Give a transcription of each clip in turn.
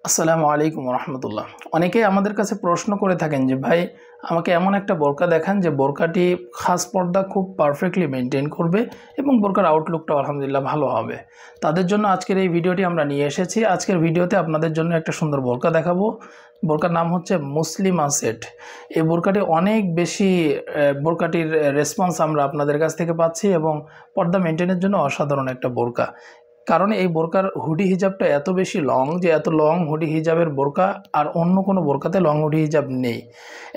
আসসালামু আলাইকুম রহমতুল্লাহ। অনেকেই আমাদের কাছে প্রশ্ন করে থাকেন যে ভাই আমাকে এমন একটা বোরকা দেখান যে বোরকাটি খাস পর্দা খুব পারফেক্টলি মেনটেন করবে এবং বোরকার আউটলুকটা আলহামদুলিল্লাহ ভালো হবে। তাদের জন্য আজকের এই ভিডিওটি আমরা নিয়ে এসেছি। আজকের ভিডিওতে আপনাদের জন্য একটা সুন্দর বোরকা দেখাবো। বোরকার নাম হচ্ছে মুসলিমা সেট। এই বোরকাটি অনেক বেশি বোরকাটির রেসপন্স আমরা আপনাদের কাছ থেকে পাচ্ছি এবং পর্দা মেনটেনের জন্য অসাধারণ একটা বোরকা। কারণ এই বোরকার হুডি হিজাবটা এত বেশি লং যে এত লং হুডি হিজাবের বোরকা আর অন্য কোনো বোরকাতে লং হুডি হিজাব নেই।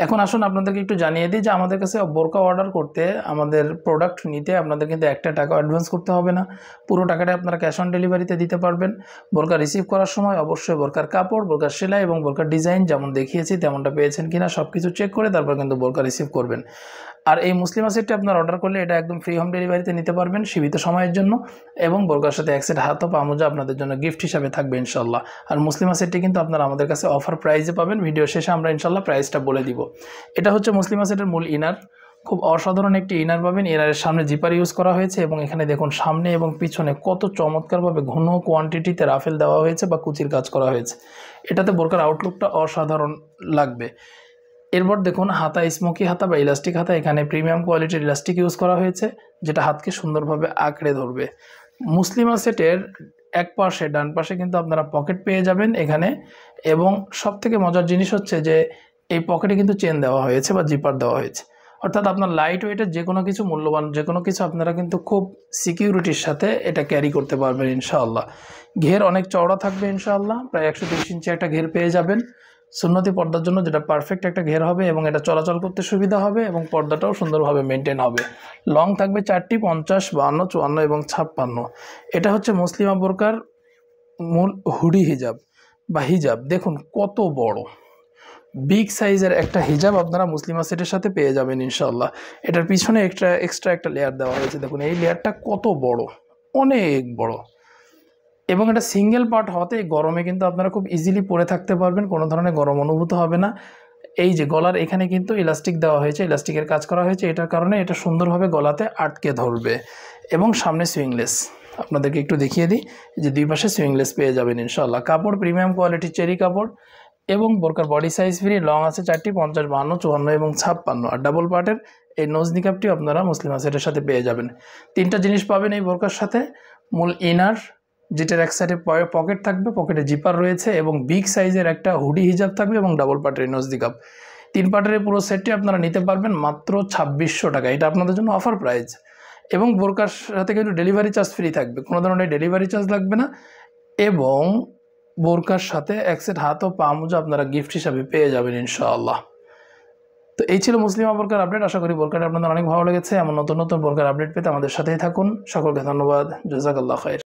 এখন আসুন আপনাদেরকে একটু জানিয়ে দিই যে আমাদের কাছে বোরকা অর্ডার করতে, আমাদের প্রোডাক্ট নিতে আপনাদের কিন্তু একটা টাকা অ্যাডভান্স করতে হবে না। পুরো টাকাটা আপনারা ক্যাশ অন ডেলিভারিতে দিতে পারবেন। বোরকা রিসিভ করার সময় অবশ্যই বোরকার কাপড়, বোরকার সেলাই এবং বোরকার ডিজাইন যেমন দেখিয়েছি তেমনটা পেয়েছেন কিনা সব কিছু চেক করে তারপর কিন্তু বোরকা রিসিভ করবেন। আর এই মুসলিমা সেটটা আপনার অর্ডার করলে এটা একদম ফ্রি হোম ডেলিভারিতে নিতে পারবেন সীমিত সময়ের জন্য, এবং বোরকার সাথে এক সেট হাত ও পা মোজা আপনাদের জন্য গিফট হিসাবে থাকবে ইনশাল্লাহ। আর মুসলিমা সেটটি কিন্তু আপনারা আমাদের কাছে অফার প্রাইসে পাবেন। ভিডিও শেষে আমরা ইনশাল্লাহ প্রাইসটা বলে দিব। এটা হচ্ছে মুসলিমা সেটের মূল ইনার। খুব অসাধারণ একটি ইনার পাবেন। ইনারের সামনে জিপার ইউজ করা হয়েছে এবং এখানে দেখুন সামনে এবং পিছনে কত চমৎকারভাবে ঘন কোয়ান্টিটিতে রাফেল দেওয়া হয়েছে বা কুচির কাজ করা হয়েছে। এটাতে বোরকার আউটলুকটা অসাধারণ লাগবে। এরপর দেখুন হাতা, স্মোকি হাতা বা ইলাস্টিক হাতা। এখানে প্রিমিয়াম কোয়ালিটির ইলাস্টিক ইউজ করা হয়েছে যেটা হাতকে সুন্দরভাবে আঁকড়ে ধরবে। মুসলিমা সেটের এক পাশে ডান পাশে কিন্তু আপনারা পকেট পেয়ে যাবেন এখানে, এবং সবথেকে মজার জিনিস হচ্ছে যে এই পকেটে কিন্তু চেন দেওয়া হয়েছে বা জিপার দেওয়া হয়েছে। অর্থাৎ আপনার লাইট ওয়েটের যে কোনো কিছু, মূল্যবান যে কোনো কিছু আপনারা কিন্তু খুব সিকিউরিটির সাথে এটা ক্যারি করতে পারবেন ইনশাআল্লাহ। ঘের অনেক চওড়া থাকবে ইনশাআল্লাহ, প্রায় 130 ইঞ্চি একটা ঘের পেয়ে যাবেন সুন্নতি পর্দার জন্য, যেটা পারফেক্ট একটা ঘের হবে এবং এটা চলাচল করতে সুবিধা হবে এবং পর্দাটাও সুন্দরভাবে মেনটেন হবে। লং থাকবে 4টি, 50, 52, 54 এবং 56। এটা হচ্ছে মুসলিমা বোরকার মূল হুডি হিজাব বা হিজাব। দেখুন কত বড় বিগ সাইজের একটা হিজাব আপনারা মুসলিমা সেটের সাথে পেয়ে যাবেন ইনশাআল্লাহ। এটার পিছনে এক্সট্রা একটা লেয়ার দেওয়া হয়েছে। দেখুন এই লেয়ারটা কত বড়, অনেক বড়, এবং এটা সিঙ্গেল পার্ট হওয়াতে গরমে কিন্তু আপনারা খুব ইজিলি পরে থাকতে পারবেন, কোনো ধরনের গরম অনুভূত হবে না। এই যে গলার এখানে কিন্তু ইলাস্টিক দেওয়া হয়েছে, ইলাস্টিকের কাজ করা হয়েছে, এটার কারণে এটা সুন্দরভাবে গলাতে আটকে ধরবে। এবং সামনে সুইংলেস, আপনাদেরকে একটু দেখিয়ে দিই যে দুই পাশে সুইংলেস পেয়ে যাবেন ইনশাআল্লাহ। কাপড় প্রিমিয়াম কোয়ালিটির চেরি কাপড় এবং বোরকার বডি সাইজ ফ্রি। লং আছে 4টি, 50, 52, 54 এবং 56। আর ডাবল পার্টের এই নোজ নিকাপটি আপনারা মুসলিমা সেটের সাথে পেয়ে যাবেন। 3টা জিনিস পাবেন এই বোরকার সাথে। মূল ইনার, যেটার এক সাইডে পকেট থাকবে, পকেটে জিপার রয়েছে, এবং বিগ সাইজের একটা হুডি হিজাব থাকবে এবং ডাবল পার্টের নোজ নিকাপ। 3 পার্টের পুরো সেটটি আপনারা নিতে পারবেন মাত্র 2600 টাকা। এটা আপনাদের জন্য অফার প্রাইস। এবং বোরকার সাথে কিন্তু ডেলিভারি চার্জ ফ্রি থাকবে, কোনো ধরনের ডেলিভারি চার্জ লাগবে না। এবং বোরকার সাথে এক সেট হাত ও পা মোজা আপনারা গিফট হিসাবে পেয়ে যাবেন ইনশাআল্লাহ। তো এই ছিল মুসলিমা বোরকার আপডেট। আশা করি বোরকাটা আপনাদের অনেক ভালো লেগেছে। এমন নতুন নতুন বোরকার আপডেট পেতে আমাদের সাথেই থাকুন। সকলকে ধন্যবাদ। জাযাকাল্লাহ খাইর।